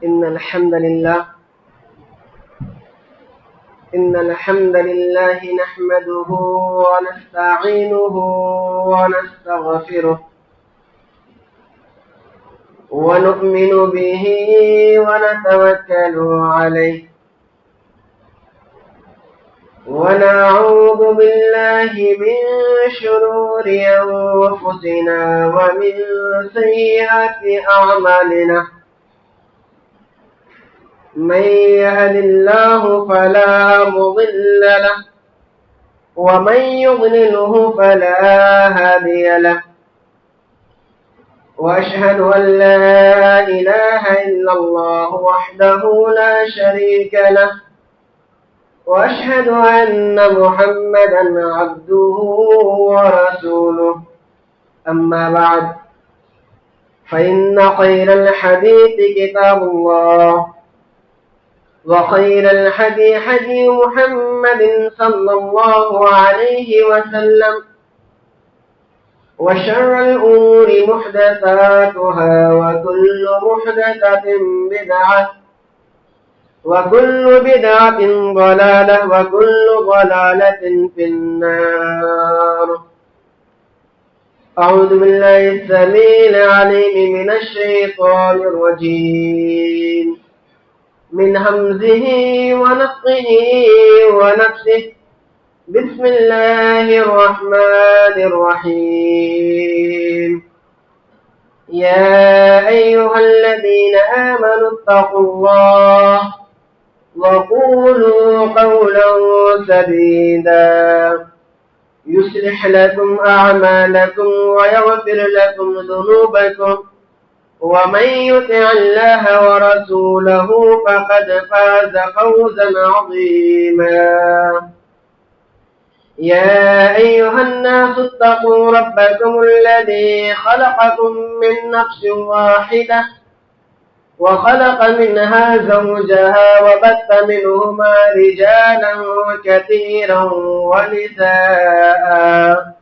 إن الحمد لله نحمده ونستعينه ونستغفره ونؤمن به ونتوكل عليه ونعوذ بالله من شرور أنفسنا ومن سيئات أعمالنا من يهد الله فلا مضل له ومن يضلله فلا هادي له وأشهد أن لا إله إلا الله وحده لا شريك له وأشهد أن محمدا عبده ورسوله أما بعد فإن خير الحديث كتاب الله وخير الهدي هدي محمد صلى الله عليه وسلم وشر الأمور محدثاتها وكل محدثة بدعة وكل بدعة ضلالة وكل ضلالة في النار. أعوذ بالله السميع العليم من الشيطان الرجيم من همزه ونفخه ونفسه. بسم الله الرحمن الرحيم. يا أيها الذين آمنوا اتقوا الله وقولوا قولا سديدا يصلح لكم أعمالكم ويغفر لكم ذنوبكم ومن يطع الله ورسوله فقد فاز فوزا عظيما. يا أيها الناس اتقوا ربكم الذي خلقكم من نفس واحدة وخلق منها زوجها وبث منهما رجالا كثيرا ونساء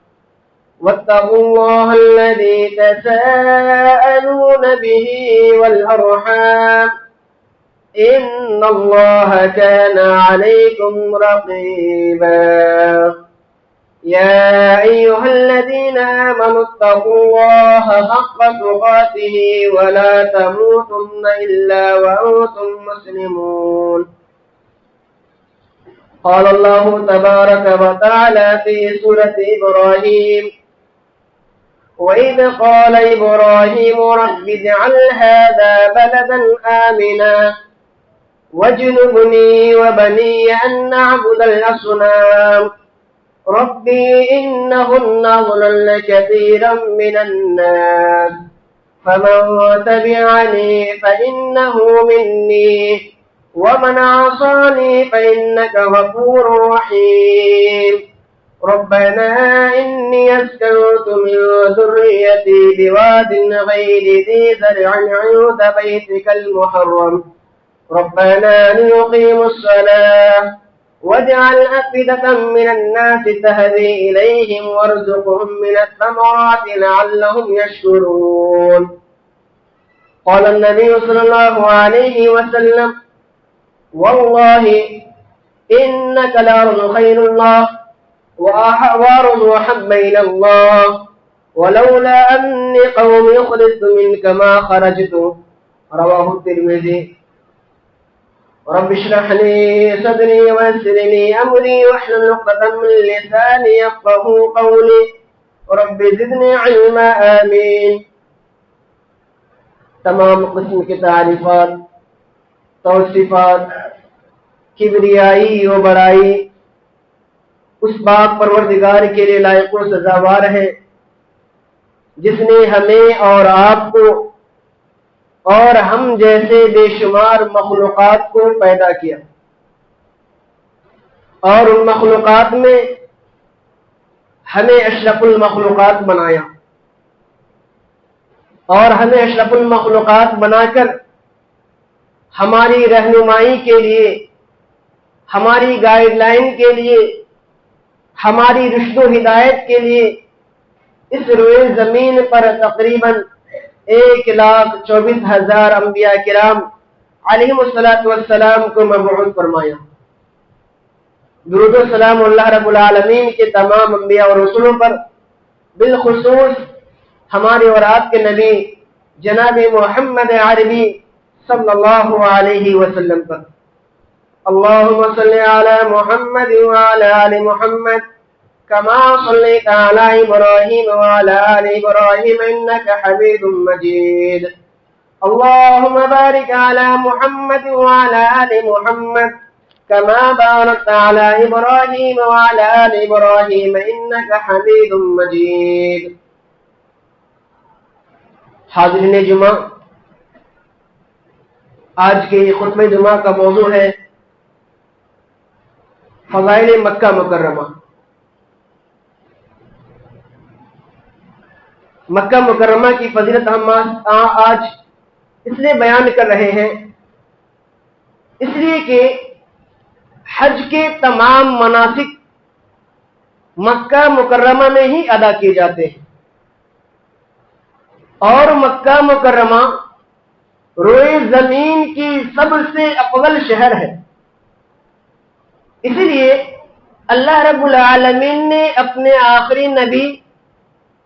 واتقوا الله الذي تساءلون به والأرحام إن الله كان عليكم رقيبا. يا أيها الذين آمنوا اتقوا الله حق تقاته ولا تموتن إلا وأنتم مسلمون. قال الله تبارك وتعالى في سورة إبراهيم: وإذ قال إبراهيم رب اجعل هذا بلدا آمنا واجنبني وبني أن نعبد الأصنام ربي إنهن أضللن كثيرا من الناس فمن تبعني فإنه مني ومن عصاني فإنك غفور رحيم. ربنا إني أسكنت من ذريتي بواد غير ذي زرع عند بيتك المحرم ربنا ليقيموا الصلاة واجعل أفئدة من الناس تهدي إليهم وارزقهم من الثمرات لعلهم يشكرون. قال النبي صلى الله عليه وسلم: والله إنك لأرض خير الله وأرض أحب إلى الله ولولا أني قوم خرجت منك ما خرجت. رواه الترمذي. رب اشرح لي صدري ويسر لي أمري واحلل عقدة من لساني يفقهوا قولي رب زدني علما. آمين. تمام قسم کی تعریفات، توصیفات، کبریائی و بڑائی اس پاک پروردگار کے لیے لائق و سزاوار ہے جس نے ہمیں اور آپ کو اور ہم جیسے بے شمار مخلوقات کو پیدا کیا اور ان مخلوقات میں ہمیں اشرف المخلوقات بنایا اور ہمیں اشرف المخلوقات بنا کر ہماری رہنمائی کے لیے، ہماری گائیڈ لائن کے لیے، ہماری رشد و ہدایت کے لیے اس روئے زمین پر تقریباً 1,24,000 انبیاء کرام علیہ الصلوۃ والسلام کو مبعوث فرمایا۔ درود و سلام اللہ رب العالمین کے تمام انبیاء اور رسولوں پر، بالخصوص ہمارے اور آپ کے نبی جناب محمد عربی صلی اللہ علیہ وسلم پر۔ اللہم صلی علی محمد وعلی آل محمد کما صلیت علی ابراہیم وعلی آل ابراہیم انک حمید مجید۔ اللہم بارک علی محمد وعلی آل محمد کما بارکت علی ابراہیم وعلی آل ابراہیم انک حمید مجید۔ حاضرین جمعہ، آج کے خطبہ جمعہ کا موضوع ہے فضائل مکہ مکرمہ۔ مکہ مکرمہ کی فضیلت ہم آج اس لیے بیان کر رہے ہیں، اس لیے کہ حج کے تمام مناسک مکہ مکرمہ میں ہی ادا کیے جاتے ہیں، اور مکہ مکرمہ روئے زمین کی سب سے افضل شہر ہے۔ اسی لیے اللہ رب العالمین نے اپنے آخری نبی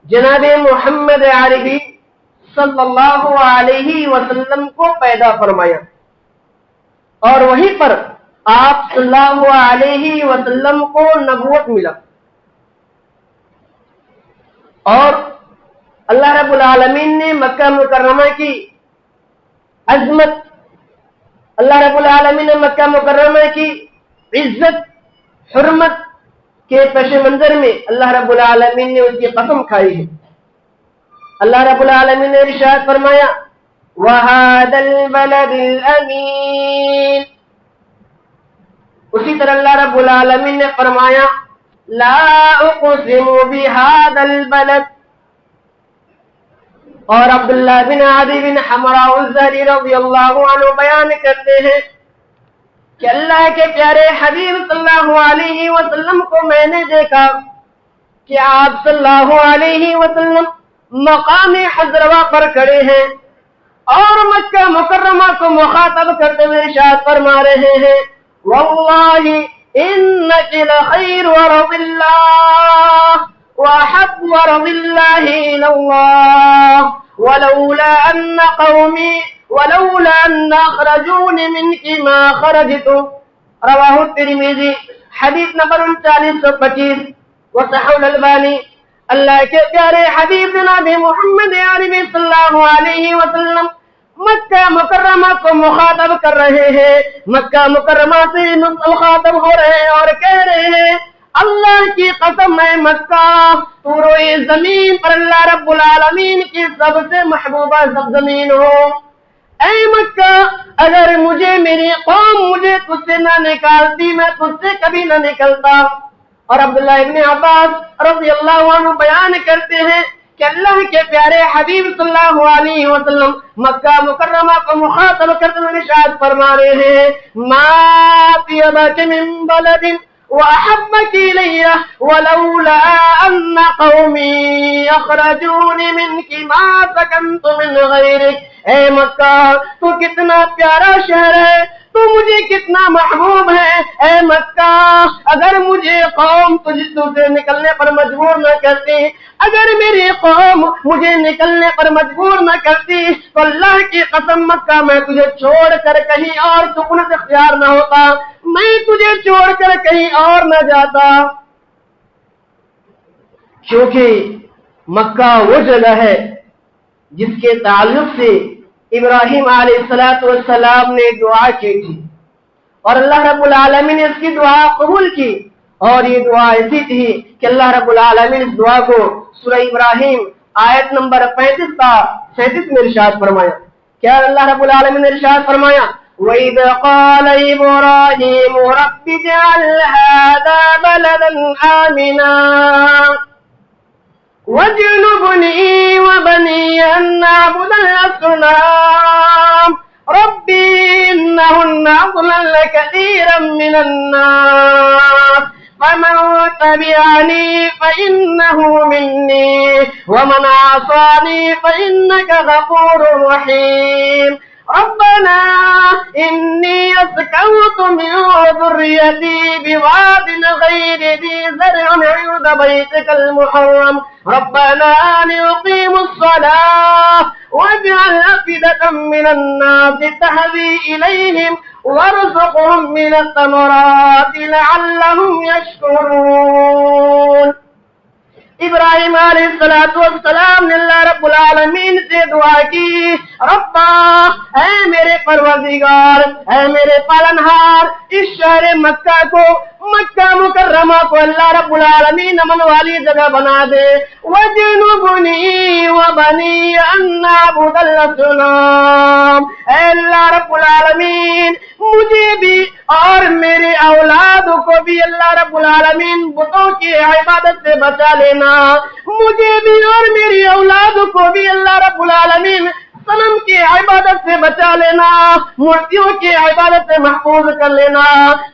جناب محمد عربی صلی اللہ علیہ وسلم کو پیدا فرمایا، اور وہیں پر آپ صلی اللہ علیہ وسلم کو نبوت ملا، اور اللہ رب العالمین نے مکہ مکرمہ کی عظمت، اللہ رب العالمین نے مکہ مکرمہ کی عزت حرمت کے پیش منظر میں اللہ رب العالمین نے اس کی قسم کھائی ہے۔ اللہ رب العالمین نے ارشاد فرمایا وَهَذَا الْبَلَدِ الْأَمِينَ، اسی طرح اللہ رب العالمین نے فرمایا لَا أُقْسِمُ بِهَذَا الْبَلَدِ، اور عبداللہ بن عدی بن حمراء الزہری رضی اللہ عنہ بیان کرتے ہیں کہ اللہ کے پیارے حبیب صلی اللہ علیہ وسلم کو میں نے دیکھا کہ آپ صلی اللہ علیہ وسلم مقام حضروا پر کھڑے ہیں اور مکہ مکرمہ کو مخاطب کرتے ہوئے ارشاد فرما رہے ہیں واللہ انک لخیر ورض اللہ وحب ورض اللہ اللہ ولولا ان اخرجونی منک ما خرجت، رواہ الترمذی، حدیث نمبر 3925، وصححہ الالبانی۔ اللہ کے پیارے حبیب جناب محمد عربی صلی اللہ علیہ وسلم مکہ مکرمہ کو مخاطب کر رہے ہیں، مکہ مکرمہ سے مخاطب ہو رہے ہیں اور کہہ رہے ہیں اللہ کی قسم ہے مکہ تو روئے زمین پر اللہ رب العالمین کی سب سے محبوبہ سرزمین ہو۔ اے مکہ، اگر مجھے میری قوم مجھے تجھ سے نہ نکالتی میں تجھ سے کبھی نہ نکلتا۔ اور عبداللہ ابن عباس رضی اللہ عنہ بیان کرتے ہیں کہ اللہ کے پیارے حبیب صلی اللہ علیہ وسلم مکہ مکرمہ کو مخاطب کرتے ہوئے ارشاد فرما رہے ہیں ما طیبک من بلد وأحبك إلي ولولا أن قومي أخرجوني منك ما سكنت من غيرك۔ اے مکہ، تو کتنا پیارا شہر ہے، تو مجھے کتنا محبوب ہے۔ اے مکہ، اگر مجھے قوم تجھے نکلنے پر مجبور نہ کرتی، اگر میری قوم مجھے نکلنے پر مجبور نہ کرتی تو اللہ کی قسم مکہ میں تجھے چھوڑ کر کہیں اور سکونت اختیار نہ ہوتا، میں تجھے چھوڑ کر کہیں اور نہ جاتا۔ کیونکہ مکہ وہ جگہ ہے جس کے تعلق سے ابراہیم علیہ السلام نے دعا کی تھی، اور اللہ رب العالمین نے اس کی دعا قبول کی، اور یہ دعا ایسی تھی کہ اللہ رب العالمین اس دعا کو سورہ ابراہیم آیت نمبر 37 میں ارشاد فرمایا۔ کیا اللہ رب العالمین نے ارشاد فرمایا وَإِذْ قَالَ إِبْرَاهِيمُ رَبِّ اجْعَلْ هَٰذَا بَلَدًا آمِنًا وَاجْنُبْنِي وَبَنِيَّ أَن نَّعْبُدَ الْأَصْنَامَ رَبِّ إِنَّهُنَّ أَضْلَلْنَ كَثِيرًا مِّنَ النَّاسِ فَمَن تَبِعَنِي فَإِنَّهُ مِنِّي وَمَنْ عَصَانِي فَإِنَّكَ غَفُورٌ رَّحِيمٌ۔ ربنا إني أسكنت من ذريتي بواد غير ذي زرع عند بيتك المحرم ربنا ليقيموا الصلاة واجعل أفئدة من الناس تهوي إليهم وارزقهم من الثمرات لعلهم يشكرون. ابراہیم علیہ السلام نے اللہ رب العالمین سے دعا کی، ربا اے میرے پروردگار، اے میرے پالنہار، اس شہر مکہ کو، مکہ مکرمہ کو اللہ رب العالمین امن والی جگہ بنا دے، وَجْنُبْنِي وَبَنِيَّ أَن نَّعْبُدَ الْأَصْنَامَ، اے اللہ رب العالمین مجھے بھی اور میرے اولاد کو بھی اللہ رب العالمین بتوں کی عبادت سے بچا لینا، مجھے بھی اور میری اولاد کو بھی اللہ رب العالمین صنم کی عبادت سے بچا لینا، مورتیوں کی عبادت سے محفوظ کر لینا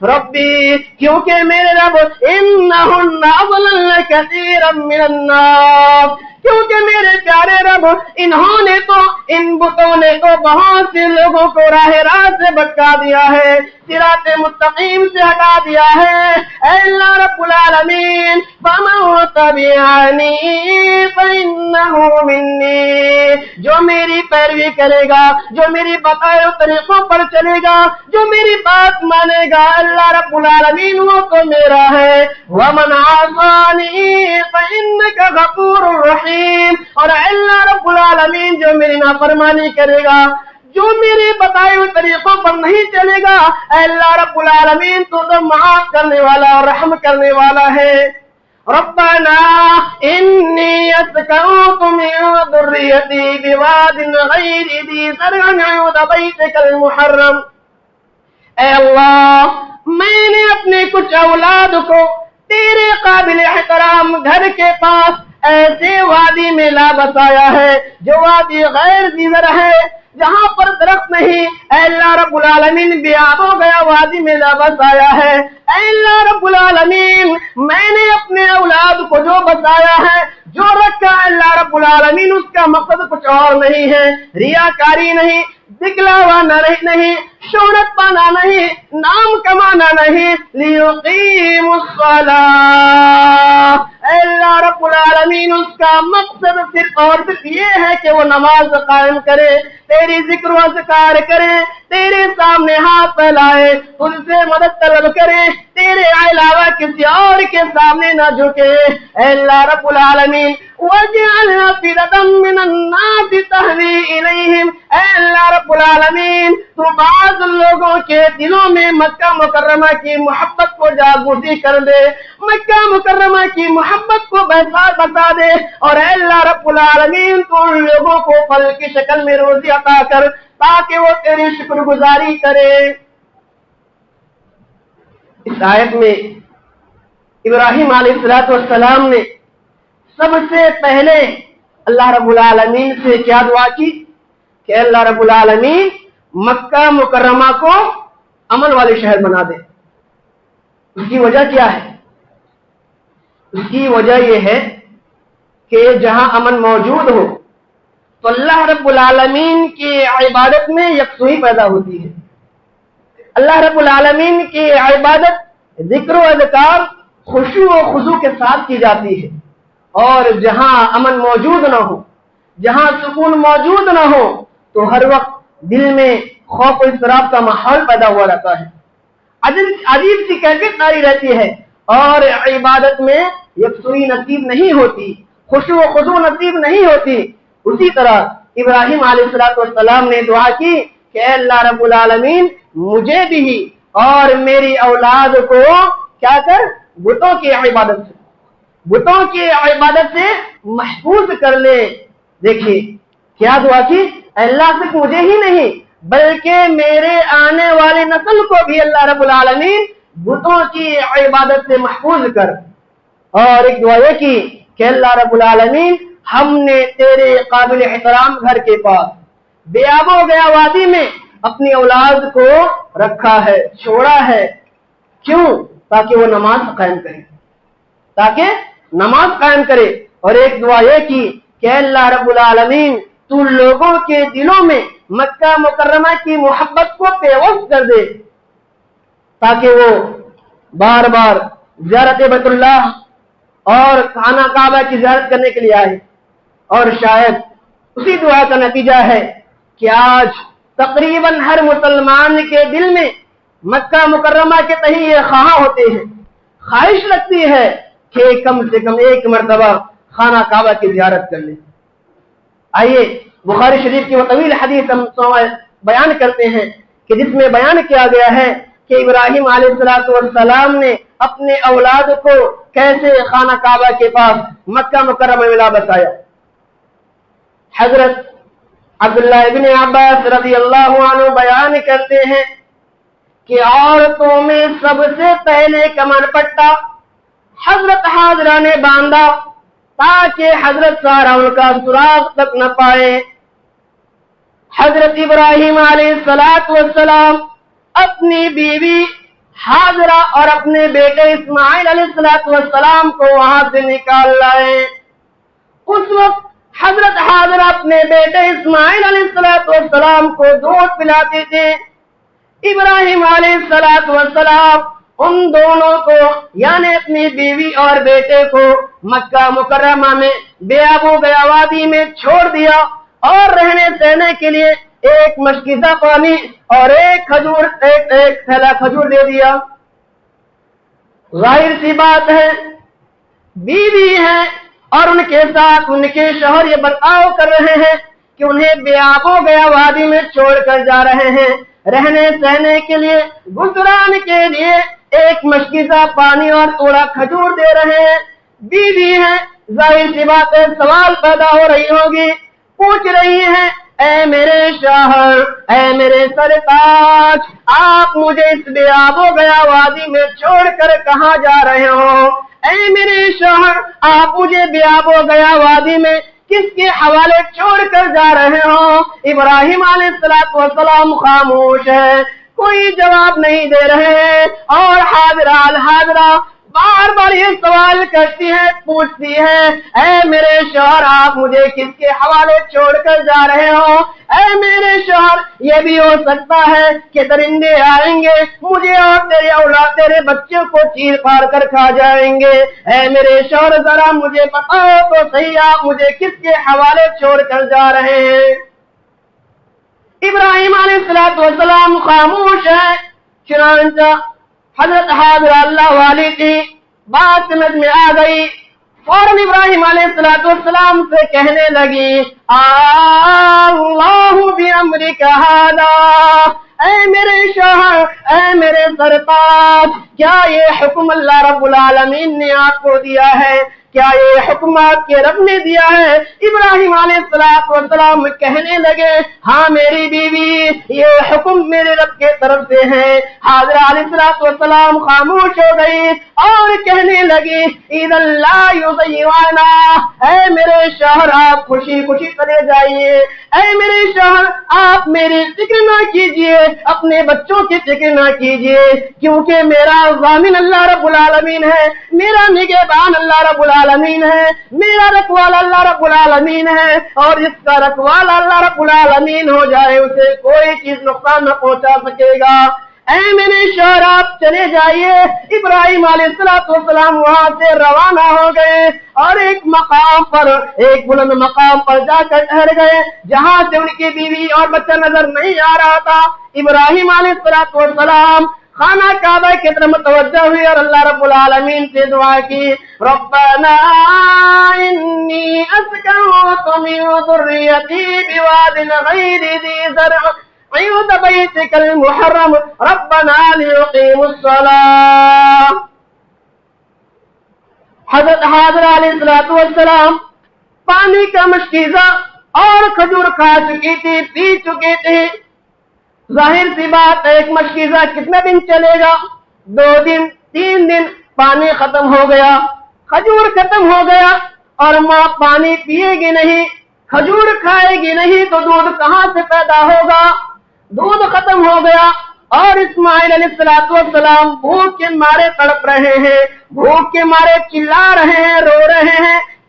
ربی، کیونکہ میرے رب انہن اضللن کثیرا من الناس، کیونکہ میرے پیارے رب انہوں نے تو، ان بتوں نے تو بہت سے لوگوں کو راہ راست سے بھٹکا دیا ہے، صراط مستقیم سے ہٹا دیا ہے، اے اللہ رب العالمین فَمَن تَبِعَنِي فَإِنَّهُ مِنِّي، جو میری پیروی کرے گا، جو میری بتائے طریقوں پر چلے گا، جو میری بات مانے گا، اللہ رب العالمین وہ تو میرا ہے، وَمَنْ عَصَانِي فَإِنَّكَ غَفُورٌ رَحِيمٌ، اور اللہ رب العالمین جو میری نافرمانی کرے گا، جو میرے بتائے ہوئے طریقوں پر نہیں چلے گا، اے اللہ رب العالمین تو معاف کرنے والا اور رحم کرنے والا ہے. ربنا إني أسكنت من ذريتي بواد غير ذي زرع عند بيتك المحرم، اے اللہ میں نے اپنے کچھ اولاد کو تیرے قابل احترام گھر کے پاس ایسے وادی میں لا بسایا ہے جو وادی غیر ذی زرع ہے، جہاں پر درخت نہیں، اے اللہ رب العالمین بے آب و گیا وادی میں لا بسایا ہے، اے اللہ رب العالمین میں نے اپنے اولاد کو جو بسایا ہے، جو رکھا ہے اللہ رب العالمین اس کا مقصد کچھ اور نہیں ہے، ریاکاری نہیں، دکھلاوا نہیں، شہرت پانا نہیں، نام کمانا نہیں، لیقیم الصلاۃ، اے اللہ رب العالمین اس کا مقصد صرف اور صرف یہ ہے کہ وہ نماز قائم کرے، تیری ذکر و اذکار کرے، تیرے سامنے ہاتھ پھیلائے، تجھ سے مدد طلب کرے، تیرے علاوہ کسی اور کے سامنے نہ جھکے، اے اللہ رب العالمین وَاجْعَلْ أَفْئِدَةً مِّنَ النَّاسِ تَهْوِي إِلَيْهِمْ، اے اللہ رب العالمین تو بعض لوگوں کے دلوں میں مکہ مکرمہ کی محبت کو جاگزی کر دے، مکہ مکرمہ کی محبت کو بتا دے، اور اے اللہ رب العالمین تو ان لوگوں کو پھل کی شکل میں روزی عطا کر تاکہ وہ تیری شکر گزاری کرے. اس آیت میں ابراہیم علیہ السلام نے سب سے پہلے اللہ رب العالمین سے کیا دعا کی کہ اللہ رب العالمین مکہ مکرمہ کو امن والے شہر بنا دے. اس کی وجہ کیا ہے؟ اس کی وجہ یہ ہے کہ جہاں امن موجود ہو تو اللہ رب العالمین کی عبادت میں یکسوئی پیدا ہوتی ہے. اللہ رب العالمین کی عبادت ذکر و اذکار خشوع و خضوع کے ساتھ کی جاتی ہے، اور جہاں امن موجود نہ ہو، جہاں سکون موجود نہ ہو تو ہر وقت دل میں خوف و اضطراب کا ماحول پیدا ہوا رہتا ہے، عجیب سی کیفیت جاری رہتی ہے، اور عبادت میں یکسوئی نصیب نہیں ہوتی، خشوع و خضوع نصیب نہیں ہوتی. اسی طرح ابراہیم علیہ السلام نے دعا کی کہ اے اللہ رب العالمین مجھے بھی اور میری اولاد کو کیا کر، بتوں کی عبادت سے محفوظ کر لے. دیکھیے کیا دعا کی، اللہ صرف مجھے ہی نہیں بلکہ میرے آنے والی نسل کو بھی اللہ رب العالمین بتوں کی عبادت سے محفوظ کر. اور ایک دعا یہ کی کہ اللہ رب العالمین ہم نے تیرے قابل احترام گھر کے پاس بے آب و گیا وادی میں اپنی اولاد کو رکھا ہے، چھوڑا ہے. کیوں؟ تاکہ وہ نماز قائم کرے، اور ایک دعا یہ کی کہ اللہ رب العالمین تو لوگوں کے دلوں میں مکہ مکرمہ کی محبت کو پیوست کر دے تاکہ وہ بار بار زیارت بیت اللہ اور خانہ کعبہ کی زیارت کرنے کے لیے آئے. اور شاید اسی دعا کا نتیجہ ہے کہ آج تقریباً ہر مسلمان کے دل میں مکہ مکرمہ کے تئیں یہ خواہاں ہوتے ہیں، خواہش لگتی ہے کہ کم سے کم ایک مرتبہ خانہ کعبہ کی زیارت کر لیں. آئیے بخاری شریف کی وہ طویل حدیث ہم بیان کرتے ہیں کہ جس میں بیان کیا گیا ہے کہ ابراہیم علیہ السلام نے اپنے اولاد کو کیسے خانہ کعبہ کے پاس مکہ مکرمہ میں لا بسایا. حضرت عبداللہ ابن عباس رضی اللہ عنہ بیان کرتے ہیں کہ عورتوں میں سب سے پہلے کمر پٹا حضرت حاضرہ نے باندھا تاکہ حضرت سارہ ان کا سراغ تک نہ پائے. حضرت ابراہیم علیہ السلام اپنی بیوی حاضرہ اور اپنے بیٹے اسماعیل علیہ السلام کو وہاں سے نکال لائے. اس وقت حضرت حاضرہ اپنے بیٹے اسماعیل علیہ السلام کو دودھ پلاتے تھے. ابراہیم علیہ السلام ان دونوں کو یعنی اپنی بیوی اور بیٹے کو مکہ مکرمہ میں بے آب و گیا وادی میں چھوڑ دیا اور رہنے سہنے کے لیے ایک مشکیزہ پانی اور ایک تھیلا کھجور دے دیا. ظاہر سی بات ہے بیوی ہے اور ان کے ساتھ ان کے شوہر یہ برتاؤ کر رہے ہیں کہ انہیں بے آب و گیا وادی میں چھوڑ کر جا رہے ہیں، رہنے سہنے کے لیے گزران کے لیے ایک مشکیزہ پانی اور تھوڑا کھجور دے رہے ہیں. بیوی ہے، ظاہر سی بات ہے سوال پیدا ہو رہی ہوگی، پوچھ رہی ہے اے میرے شوہر، اے میرے سرتاج، آپ مجھے اس بے آب و گیا وادی میں چھوڑ کر کہاں جا رہے ہو؟ اے میرے شوہر، آپ مجھے بے آب و گیا وادی میں کس کے حوالے چھوڑ کر جا رہے ہو؟ ابراہیم علیہ السلام خاموش ہے، کوئی جواب نہیں دے رہے ہیں اور حاضرہ بار بار یہ سوال کرتی ہے، پوچھتی ہے اے میرے شوہر، آپ مجھے کس کے حوالے چھوڑ کر جا رہے ہو؟ اے میرے شوہر، یہ بھی ہو سکتا ہے کہ درندے آئیں گے مجھے اور تیرے اولاد تیرے بچوں کو چیر پھاڑ کر کھا جائیں گے. اے میرے شوہر ذرا مجھے بتاؤ تو صحیح، آپ مجھے کس کے حوالے چھوڑ کر جا رہے ہیں؟ ابراہیم علیہ السلام خاموش ہے. چنانچہ حضرت حاضرہ اللہ والی تھی، بات سمجھ میں آ گئی، فوراً ابراہیم علیہ السلام سے کہنے لگی اللہ بامرک ھذا، اے میرے شوہر، اے میرے سرتاج، کیا یہ حکم اللہ رب العالمین نے آپ کو دیا ہے؟ کیا یہ حکم آپ کے رب نے دیا ہے؟ ابراہیم علیہ السلام کہنے لگے ہاں میری بیوی، یہ حکم میرے رب کے طرف سے ہے. حاضرہ علیہ السلام خاموش ہو گئی اور کہنے لگی اذا لا یضیعنا، اے میرے شوہر آپ خوشی خوشی چلے جائیے. اے میرے شوہر آپ میری فکر نہ کیجیے، اپنے بچوں کی فکر نہ کیجیے، کیونکہ میرا ضامن اللہ رب العالمین ہے، میرا نگہبان اللہ رب العالمین ہے، میرا رکھوالا اللہ رب العالمین ہے، اور جس کا رکھوالا اللہ رب العالمین ہو جائے اسے کوئی چیز نقصان نہ پہنچا سکے گا. اے میرے شوہر آپ چلے جائیے. ابراہیم علیہ السلام وہاں سے روانہ ہو گئے اور ایک مقام پر، ایک بلند مقام پر جا کر ٹھہر گئے جہاں سے ان کی بیوی اور بچہ نظر نہیں آ رہا تھا. ابراہیم علیہ السلام خانہ کعبہ کی طرف متوجہ ہوئی اور اللہ رب العالمین سے دعا کی ربنا انی اسکنت من ذریتی بواد غیر ذی زرع عند بیتک المحرم ربنا لیقیموا الصلاۃ. حضرت حاضرہ علیہ السلام پانی کا مشکیزہ اور کھجور کھا چکی تھی، پی چکی تھی. ظاہر سی بات ایک مشکیزہ کتنے دن چلے گا؟ 2 دن 3 دن. پانی ختم ہو گیا، کھجور ختم ہو گیا اور ماں پانی پیے گی نہیں، کھجور کھائے گی نہیں تو دودھ کہاں سے پیدا ہوگا؟ دودھ ختم ہو گیا اور اسماعیل علیہ السلام بھوک کے مارے تڑپ رہے ہیں، بھوک کے مارے چلا رہے ہیں، رو رہے ہیں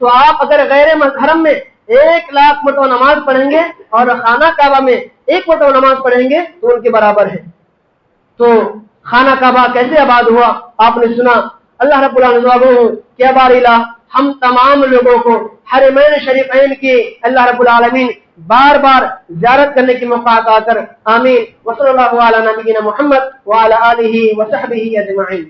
تو آپ اگر غیر حرم میں 1,00,000 مرتبہ نماز پڑھیں گے اور خانہ کعبہ میں 1 مرتبہ نماز پڑھیں گے تو ان کے برابر ہے۔ تو خانہ کعبہ کیسے آباد ہوا؟ آپ نے سنا، اللہ رب العالمین کیا بارالہ ہم تمام لوگوں کو حرمین شریفین کی اللہ رب العالمین بار بار زیارت کرنے کی موقع عطا کر، آمین۔ وصلی اللہ علی نبینا محمد وعلی آلہ وصحبہ اجمعین۔